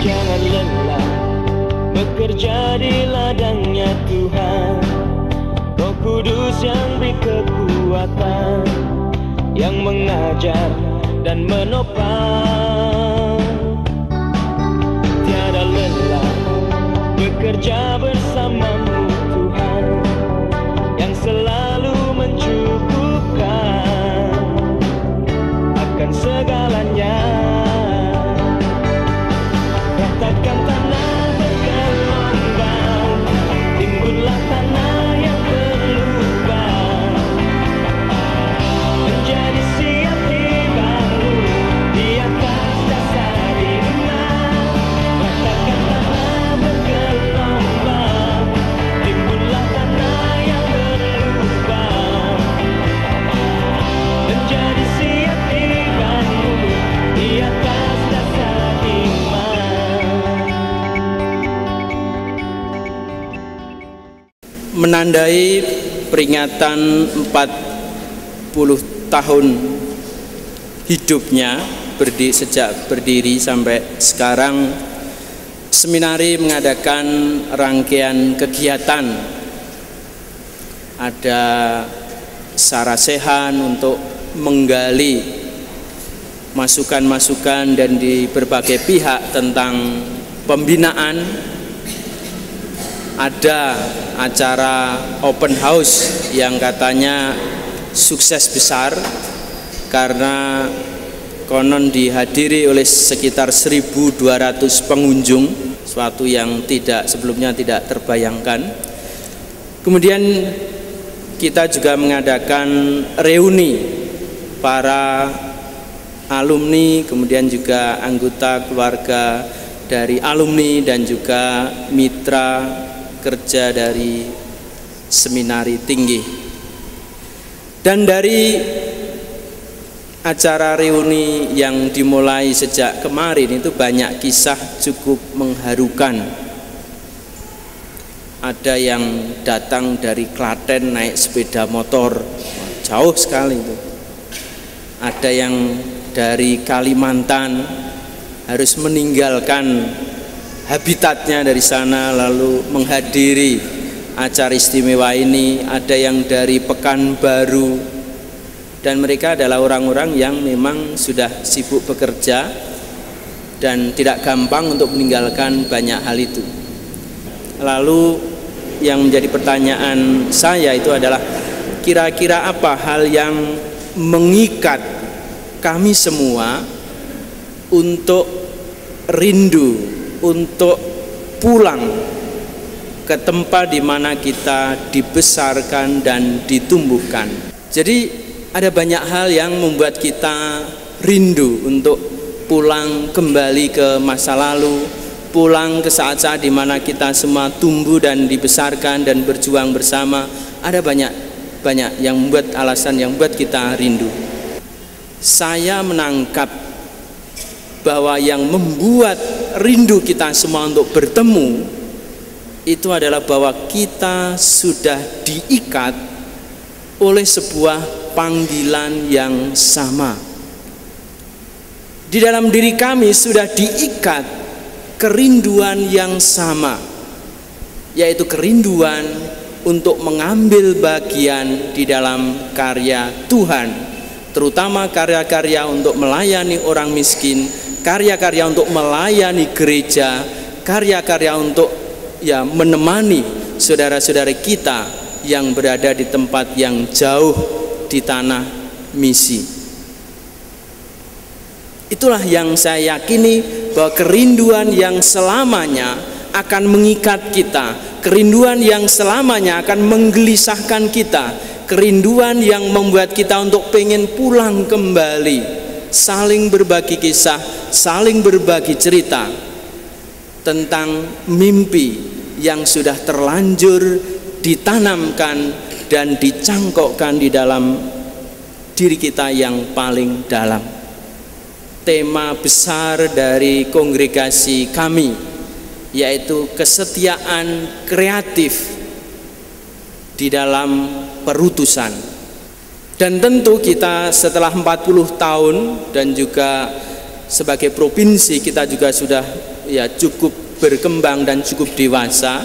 Jangan lelah bekerja di ladangnya Tuhan. Roh Kudus yang beri kekuatan, yang mengajar dan menopang. Tiada lelah bekerja bersamamu Tuhan, yang selalu mencukupkan akan segalanya. Ratakan tanah bergelombang, timbullah tanah yang berlubang, menjadi siap dibangun di atas dasar iman. Ratakan tanah bergelombang, timbullah tanah yang berlubang, menjadi siap dibangun di atas dasar iman. Menandai peringatan 40 tahun hidupnya sejak berdiri sampai sekarang, seminari mengadakan rangkaian kegiatan. Ada sarasehan untuk menggali masukan-masukan dan di berbagai pihak tentang pembinaan. Ada acara open house yang katanya sukses besar karena konon dihadiri oleh sekitar 1.200 pengunjung, suatu yang sebelumnya tidak terbayangkan. Kemudian kita juga mengadakan reuni para alumni, kemudian juga anggota keluarga dari alumni dan juga mitra kerja dari seminari tinggi. Dan dari acara reuni yang dimulai sejak kemarin itu banyak kisah cukup mengharukan. Ada yang datang dari Klaten naik sepeda motor, jauh sekali itu. Ada yang dari Kalimantan harus meninggalkan habitatnya dari sana lalu menghadiri acara istimewa ini. Ada yang dari Pekanbaru, dan mereka adalah orang-orang yang memang sudah sibuk bekerja dan tidak gampang untuk meninggalkan banyak hal itu. Lalu yang menjadi pertanyaan saya itu adalah kira-kira apa hal yang mengikat kami semua untuk rindu untuk pulang ke tempat di mana kita dibesarkan dan ditumbuhkan. Jadi ada banyak hal yang membuat kita rindu untuk pulang kembali ke masa lalu, pulang ke saat-saat di mana kita semua tumbuh dan dibesarkan dan berjuang bersama. Ada banyak yang membuat alasan yang membuat kita rindu. Saya menangkap bahwa yang membuat rindu kita semua untuk bertemu itu adalah bahwa kita sudah diikat oleh sebuah panggilan yang sama. Di dalam diri kami sudah diikat kerinduan yang sama, yaitu kerinduan untuk mengambil bagian di dalam karya Tuhan, terutama karya-karya untuk melayani orang miskin, karya-karya untuk melayani gereja, karya-karya untuk menemani saudara-saudara kita yang berada di tempat yang jauh di tanah misi. Itulah yang saya yakini, bahwa kerinduan yang selamanya akan mengikat kita, kerinduan yang selamanya akan menggelisahkan kita, kerinduan yang membuat kita untuk pengen pulang kembali, saling berbagi kisah, saling berbagi cerita tentang mimpi yang sudah terlanjur ditanamkan dan dicangkokkan di dalam diri kita yang paling dalam. Tema besar dari kongregasi kami yaitu kesetiaan kreatif di dalam perutusan. Dan tentu kita setelah 40 tahun dan juga sebagai provinsi kita juga sudah ya cukup berkembang dan cukup dewasa,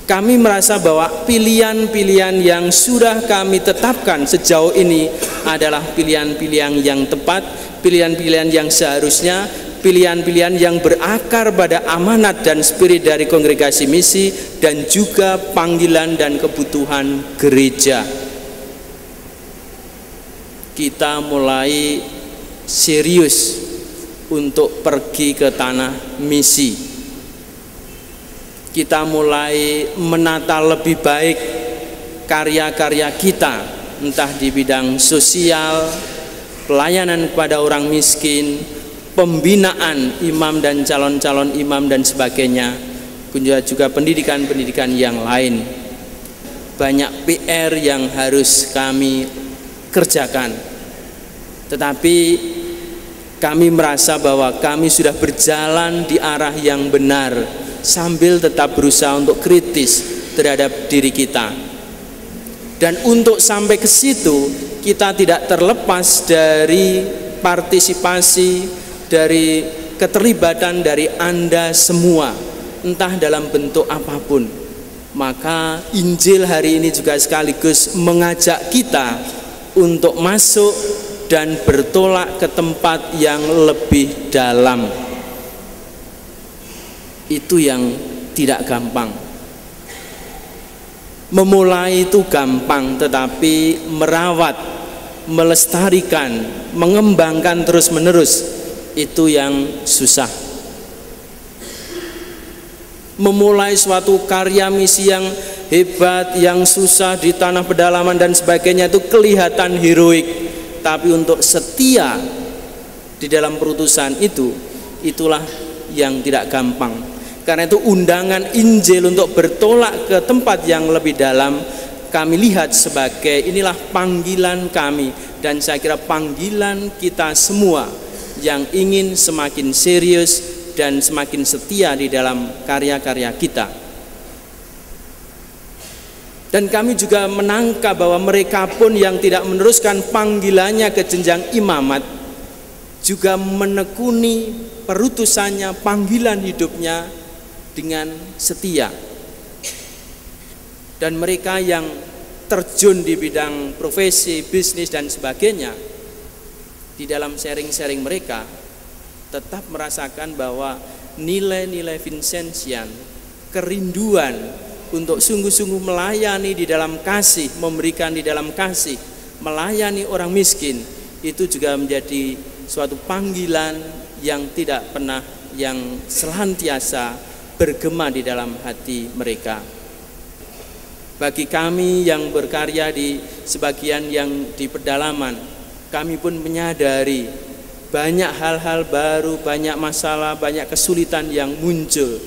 kami merasa bahwa pilihan-pilihan yang sudah kami tetapkan sejauh ini adalah pilihan-pilihan yang tepat, pilihan-pilihan yang seharusnya, pilihan-pilihan yang berakar pada amanat dan spirit dari kongregasi misi dan juga panggilan dan kebutuhan gereja. Kita mulai serius untuk pergi ke tanah misi. Kita mulai menata lebih baik karya-karya kita, entah di bidang sosial, pelayanan kepada orang miskin, pembinaan imam dan calon-calon imam dan sebagainya, juga pendidikan-pendidikan yang lain. Banyak PR yang harus kami kerjakan, tetapi kami merasa bahwa kami sudah berjalan di arah yang benar sambil tetap berusaha untuk kritis terhadap diri kita. Dan untuk sampai ke situ kita tidak terlepas dari partisipasi, dari keterlibatan dari Anda semua, entah dalam bentuk apapun. Maka Injil hari ini juga sekaligus mengajak kita untuk masuk dan bertolak ke tempat yang lebih dalam. Itu yang tidak gampang. Memulai itu gampang, tetapi merawat, melestarikan, mengembangkan terus-menerus itu yang susah. Memulai suatu karya misi yang hebat, yang susah di tanah pedalaman dan sebagainya itu kelihatan heroik, tapi untuk setia di dalam perutusan itu, itulah yang tidak gampang. Karena itu undangan Injil untuk bertolak ke tempat yang lebih dalam kami lihat sebagai inilah panggilan kami, dan saya kira panggilan kita semua yang ingin semakin serius dan semakin setia di dalam karya-karya kita. Dan kami juga menangkap bahwa mereka pun yang tidak meneruskan panggilannya ke jenjang imamat juga menekuni perutusannya, panggilan hidupnya dengan setia. Dan mereka yang terjun di bidang profesi, bisnis dan sebagainya, di dalam sharing-sharing mereka tetap merasakan bahwa nilai-nilai Vincentian, kerinduan untuk sungguh-sungguh melayani di dalam kasih, memberikan di dalam kasih, melayani orang miskin, itu juga menjadi suatu panggilan yang tidak pernah, yang senantiasa bergema di dalam hati mereka. Bagi kami yang berkarya di sebagian yang di pedalaman, kami pun menyadari banyak hal-hal baru, banyak masalah, banyak kesulitan yang muncul.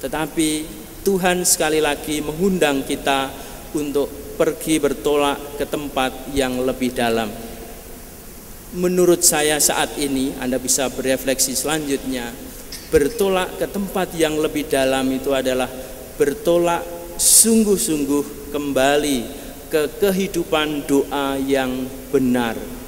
Tetapi Tuhan sekali lagi mengundang kita untuk pergi bertolak ke tempat yang lebih dalam. Menurut saya saat ini, Anda bisa berefleksi selanjutnya, bertolak ke tempat yang lebih dalam itu adalah bertolak sungguh-sungguh kembali ke kehidupan doa yang benar.